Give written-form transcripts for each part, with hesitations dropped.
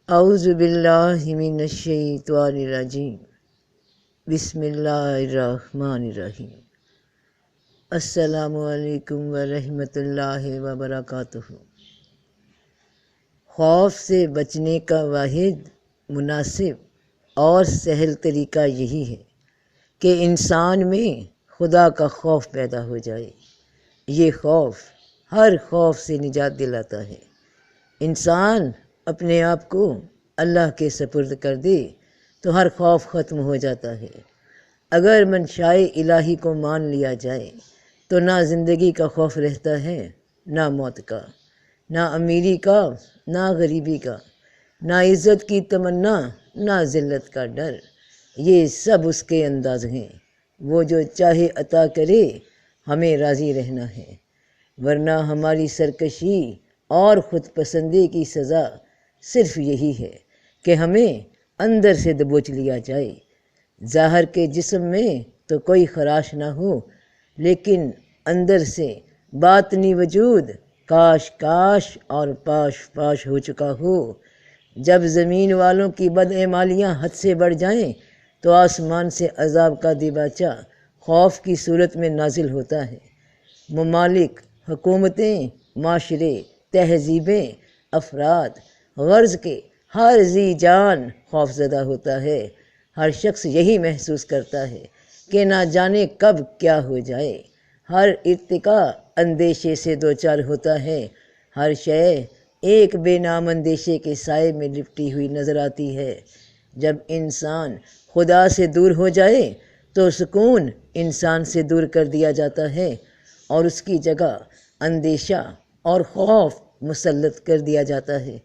اعوذ باللہ من الشیطان الرجیم بسم اللہ الرحمن الرحیم۔ السلام علیکم ورحمۃ اللہ وبرکاتہ۔ خوف سے بچنے کا واحد، مناسب اور سہل طریقہ یہی ہے کہ انسان میں خدا کا خوف پیدا ہو جائے۔ یہ خوف ہر خوف سے نجات دلاتا ہے۔ انسان اپنے آپ کو اللہ کے سپرد کر دے تو ہر خوف ختم ہو جاتا ہے۔ اگر منشائے الہی کو مان لیا جائے تو نہ زندگی کا خوف رہتا ہے، نہ موت کا، نہ امیری کا، نہ غریبی کا، نہ عزت کی تمنا، نہ ذلت کا ڈر۔ یہ سب اس کے انداز ہیں۔ وہ جو چاہے عطا کرے، ہمیں راضی رہنا ہے، ورنہ ہماری سرکشی اور خود پسندی کی سزا صرف یہی ہے کہ ہمیں اندر سے دبوچ لیا جائے۔ ظاہر کے جسم میں تو کوئی خراش نہ ہو، لیکن اندر سے باطنی وجود کاش کاش اور پاش پاش ہو چکا ہو۔ جب زمین والوں کی بدعمالیاں حد سے بڑھ جائیں تو آسمان سے عذاب کا دیباچہ خوف کی صورت میں نازل ہوتا ہے۔ ممالک، حکومتیں، معاشرے، تہذیبیں، افراد، غرض کے ہر ذی جان خوف زدہ ہوتا ہے۔ ہر شخص یہی محسوس کرتا ہے کہ نہ جانے کب کیا ہو جائے۔ ہر ارتقا اندیشے سے دوچار ہوتا ہے۔ ہر شے ایک بے نام اندیشے کے سائے میں لپٹی ہوئی نظر آتی ہے۔ جب انسان خدا سے دور ہو جائے تو سکون انسان سے دور کر دیا جاتا ہے اور اس کی جگہ اندیشہ اور خوف مسلط کر دیا جاتا ہے۔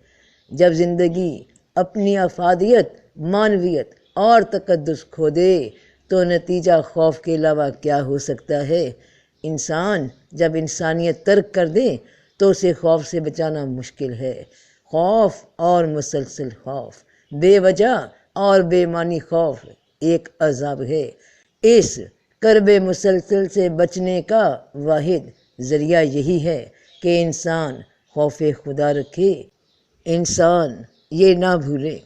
جب زندگی اپنی افادیت، معنویت اور تقدس کھو دے تو نتیجہ خوف کے علاوہ کیا ہو سکتا ہے؟ انسان جب انسانیت ترک کر دے تو اسے خوف سے بچانا مشکل ہے۔ خوف اور مسلسل خوف، بے وجہ اور بے معنی خوف ایک عذاب ہے۔ اس کرب مسلسل سے بچنے کا واحد ذریعہ یہی ہے کہ انسان خوف خدا رکھے۔ انسان یہ نہ بھولے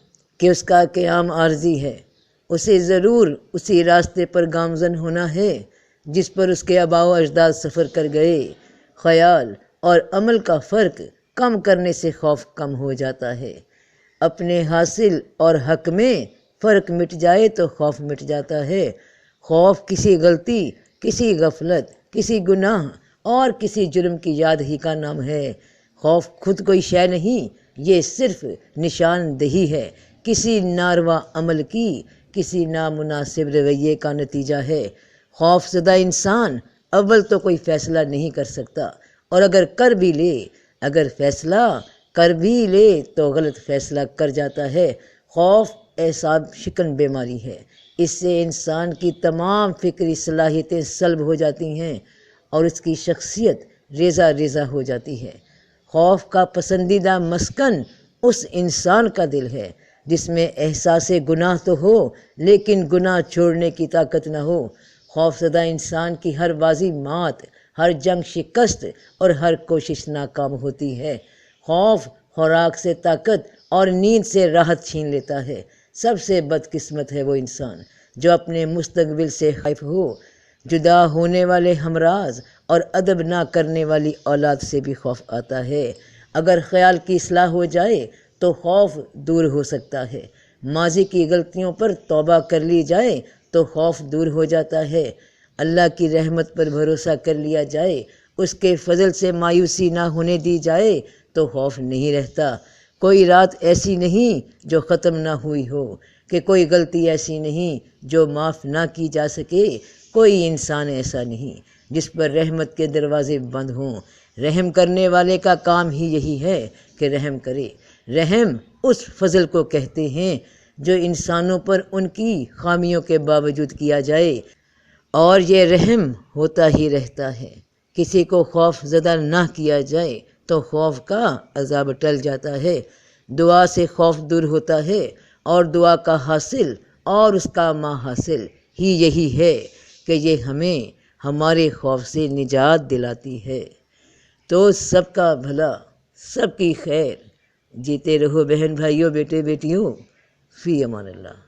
کہ اس کا قیام عارضی ہے۔ اسے ضرور اسی راستے پر گامزن ہونا ہے جس پر اس کے آباء و اجداد سفر کر گئے۔ خیال اور عمل کا فرق کم کرنے سے خوف کم ہو جاتا ہے۔ اپنے حاصل اور حق میں فرق مٹ جائے تو خوف مٹ جاتا ہے۔ خوف کسی غلطی، کسی غفلت، کسی گناہ اور کسی جرم کی یاد ہی کا نام ہے۔ خوف خود کوئی شے نہیں، یہ صرف نشاندہی ہے کسی ناروا عمل کی، کسی نامناسب رویے کا نتیجہ ہے۔ خوف زدہ انسان اول تو کوئی فیصلہ نہیں کر سکتا، اور اگر فیصلہ کر بھی لے تو غلط فیصلہ کر جاتا ہے۔ خوف اعصاب شکن بیماری ہے۔ اس سے انسان کی تمام فکری صلاحیتیں سلب ہو جاتی ہیں اور اس کی شخصیت ریزہ ریزہ ہو جاتی ہے۔ خوف کا پسندیدہ مسکن اس انسان کا دل ہے جس میں احساس گناہ تو ہو لیکن گناہ چھوڑنے کی طاقت نہ ہو۔ خوف زدہ انسان کی ہر بازی مات، ہر جنگ شکست اور ہر کوشش ناکام ہوتی ہے۔ خوف خوراک سے طاقت اور نیند سے راحت چھین لیتا ہے۔ سب سے بدقسمت ہے وہ انسان جو اپنے مستقبل سے خائف ہو۔ جدا ہونے والے ہمراز اور ادب نہ کرنے والی اولاد سے بھی خوف آتا ہے۔ اگر خیال کی اصلاح ہو جائے تو خوف دور ہو سکتا ہے۔ ماضی کی غلطیوں پر توبہ کر لی جائے تو خوف دور ہو جاتا ہے۔ اللہ کی رحمت پر بھروسہ کر لیا جائے، اس کے فضل سے مایوسی نہ ہونے دی جائے تو خوف نہیں رہتا۔ کوئی رات ایسی نہیں جو ختم نہ ہوئی ہو، کہ کوئی غلطی ایسی نہیں جو معاف نہ کی جا سکے، کوئی انسان ایسا نہیں جس پر رحمت کے دروازے بند ہوں۔ رحم کرنے والے کا کام ہی یہی ہے کہ رحم کرے۔ رحم اس فضل کو کہتے ہیں جو انسانوں پر ان کی خامیوں کے باوجود کیا جائے، اور یہ رحم ہوتا ہی رہتا ہے۔ کسی کو خوف زدہ نہ کیا جائے تو خوف کا عذاب ٹل جاتا ہے۔ دعا سے خوف دور ہوتا ہے، اور دعا کا حاصل اور اس کا ما حاصل ہی یہی ہے کہ یہ ہمیں ہمارے خوف سے نجات دلاتی ہے۔ تو سب کا بھلا، سب کی خیر، جیتے رہو بہن بھائیوں بیٹے بیٹیوں، فی امان اللہ۔